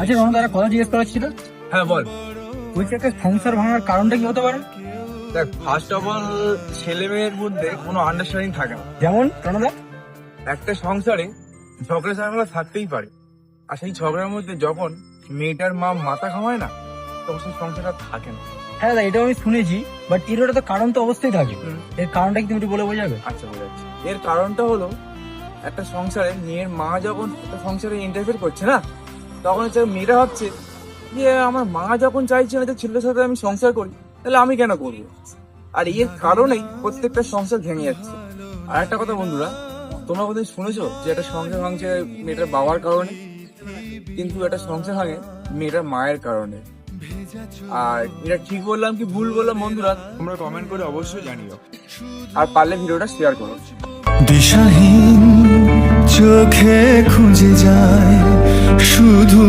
আচ্ছা রমন দাদা কথা জিজ্ঞেস করার ছিল। হ্যাঁ বল। বলছি একটা সংসার ভাঙার কারণটা কি হতে পারে? দেখ, ফার্স্ট অফ অল ছেলে মেয়ের মধ্যে কোনো আন্ডারস্ট্যান্ডিং থাকে না। যেমন রমনদা? একটা সংসারে ঝগড়া ঝামেলা থাকতেই পারে, আর সেই ঝগড়ার মধ্যে যখন মেয়েটার মা মাথা ঘামায় না, তখন সেই সংসারটা থাকে না। হ্যাঁ দাদা এটাও আমি শুনেছি, বাট এর একটা তো কারণ তো অবশ্যই থাকে। এর কারণটা কি তুমি একটু বলে বোঝাবে? আচ্ছা, বোঝাচ্ছি। এর কারণটা হলো, একটা সংসারে মেয়ের মা যখন একটা সংসারে ইন্টারফেয়ার করছে না, তখন হচ্ছে মেয়েরা ভাবছে যে আমার মা যখন চাইছে না যে ছেলের সাথে আমি সংসার করি, তাহলে আমি কেন করবো? আর এর কারণেই প্রত্যেকটা সংসার ভেঙে যাচ্ছে। আর একটা কথা বন্ধুরা, তোমরা বোধহয় শুনেছো যে একটা সংসার ভাঙছে মেয়েটার বাবার কারণে, কিন্তু একটা সংসার ভাঙে মেয়েটার মায়ের কারণে। আর এটা ঠিক বললাম কি ভুল বললাম বন্ধুরা, তোমরা কমেন্ট করে অবশ্যই জানিও, আর পারলে ভিডিওটা শেয়ার করো। দিশাহীন চোখে খুঁজে যায় শুধু